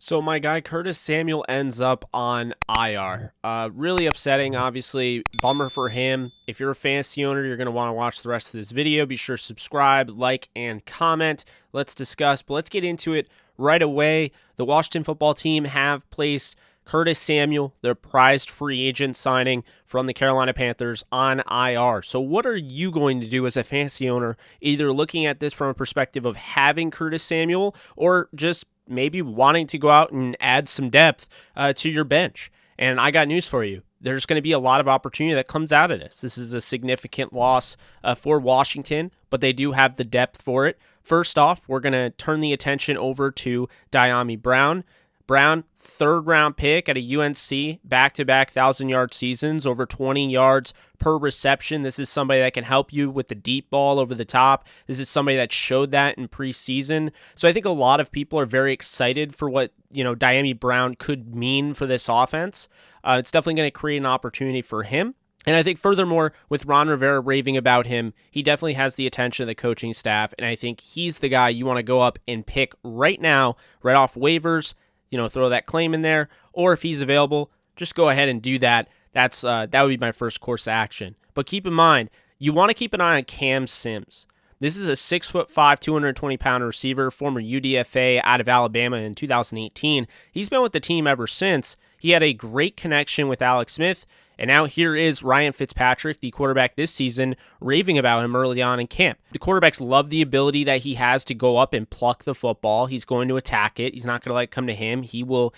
So my guy Curtis Samuel ends up on IR. Really upsetting, obviously. Bummer for him. If you're a fantasy owner, you're going to want to watch the rest of this video. Be sure to subscribe, like, and comment. Let's discuss, but let's get into it right away. The Washington football team have placed Curtis Samuel, their prized free agent signing from the Carolina Panthers, on IR. So what are you going to do as a fantasy owner, either looking at this from a perspective of having Curtis Samuel or just maybe wanting to go out and add some depth to your bench? And I got news for you. There's going to be a lot of opportunity that comes out of this. This is a significant loss for Washington, but they do have the depth for it. First off, we're going to turn the attention over to Dyami Brown. Brown, third-round pick at a UNC, back-to-back 1,000-yard seasons, over 20 yards per reception. This is somebody that can help you with the deep ball over the top. This is somebody that showed that in preseason. So I think a lot of people are very excited for what, Dyami Brown could mean for this offense. It's definitely going to create an opportunity for him. And I think furthermore, with Ron Rivera raving about him, he definitely has the attention of the coaching staff, and I think he's the guy you want to go up and pick right now, right off waivers. Throw that claim in there, or if he's available, just go ahead and do that. That would be my first course of action. But keep in mind, you want to keep an eye on Cam Sims. This is a 6'5", 220-pound receiver, former UDFA out of Alabama in 2018. He's been with the team ever since. He had a great connection with Alex Smith, and now here is Ryan Fitzpatrick, the quarterback this season, raving about him early on in camp. The quarterbacks love the ability that he has to go up and pluck the football. He's going to attack it. He's not going to let it come to him. He will,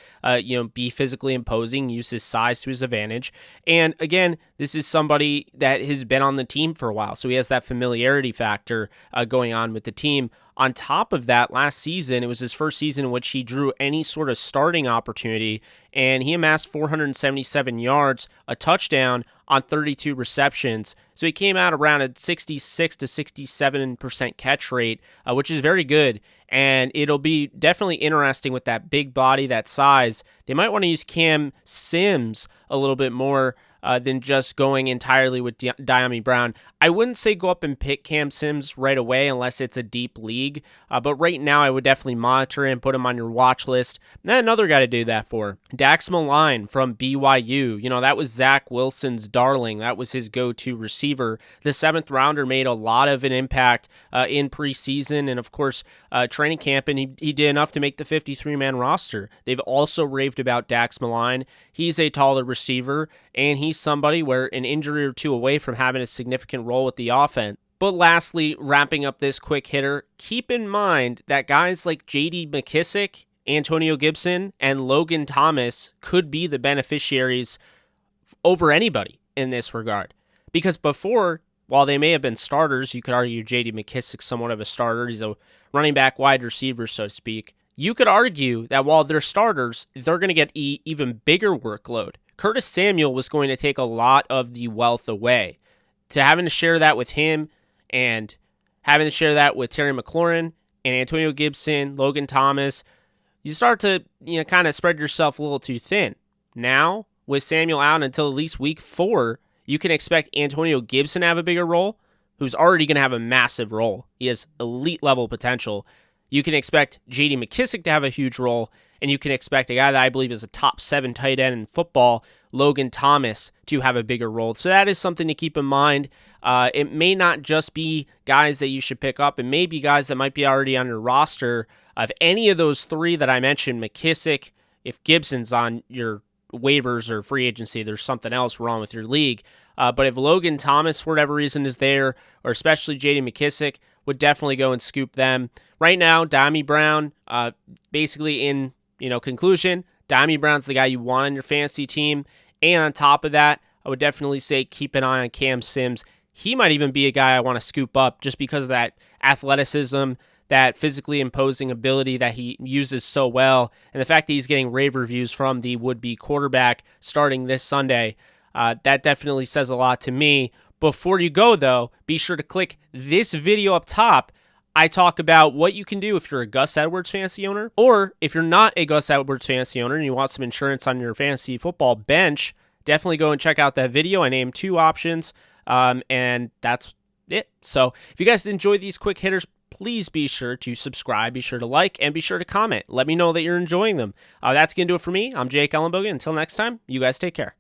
be physically imposing, use his size to his advantage. And again, this is somebody that has been on the team for a while, so he has that familiarity factor going on with the team. On top of that, last season, it was his first season in which he drew any sort of starting opportunity, and he amassed 477 yards, a touchdown on 32 receptions. So he came out around a 66 to 67% catch rate, which is very good. And it'll be definitely interesting with that big body, that size. They might want to use Cam Sims a little bit more than just going entirely with Dyami Brown. I wouldn't say go up and pick Cam Sims right away unless it's a deep league, but right now I would definitely monitor him, put him on your watch list. And then another guy to do that for, Daxmaline from BYU. That was Zach Wilson's darling. That was his go-to receiver. The 7th rounder made a lot of an impact in preseason and, of course, training camp, and he did enough to make the 53-man roster. They've also raved about Daxmaline. He's a taller receiver, and he's somebody where an injury or two away from having a significant role with the offense. But lastly, wrapping up this quick hitter, keep in mind that guys like J.D. McKissic, Antonio Gibson, and Logan Thomas could be the beneficiaries over anybody in this regard. Because before, while they may have been starters, you could argue J.D. McKissic's somewhat of a starter. He's a running back wide receiver, so to speak. You could argue that while they're starters, they're going to get even bigger workload. Curtis Samuel was going to take a lot of the wealth away. To having to share that with him and having to share that with Terry McLaurin and Antonio Gibson, Logan Thomas, you start to kind of spread yourself a little too thin. Now, with Samuel out until at least week 4, you can expect Antonio Gibson to have a bigger role, who's already going to have a massive role. He has elite level potential. You can expect J.D. McKissic to have a huge role, and you can expect a guy that I believe is a top 7 tight end in football, Logan Thomas, to have a bigger role. So that is something to keep in mind. It may not just be guys that you should pick up. It may be guys that might be already on your roster. Of any of those 3 that I mentioned, McKissic, if Gibson's on your waivers or free agency, there's something else wrong with your league. But if Logan Thomas, for whatever reason, is there, or especially J.D. McKissic, would definitely go and scoop them. Right now, Dyami Brown, basically in conclusion, Dyami Brown's the guy you want on your fantasy team. And on top of that, I would definitely say keep an eye on Cam Sims. He might even be a guy I want to scoop up just because of that athleticism, that physically imposing ability that he uses so well, and the fact that he's getting rave reviews from the would-be quarterback starting this Sunday. That definitely says a lot to me. Before you go, though, be sure to click this video up top. I talk about what you can do if you're a Gus Edwards fantasy owner, or if you're not a Gus Edwards fantasy owner and you want some insurance on your fantasy football bench, definitely go and check out that video. I named 2 options, and that's it. So if you guys enjoyed these quick hitters, please be sure to subscribe, be sure to like, and be sure to comment. Let me know that you're enjoying them. That's going to do it for me. I'm Jake Ellenbogen. Until next time, you guys take care.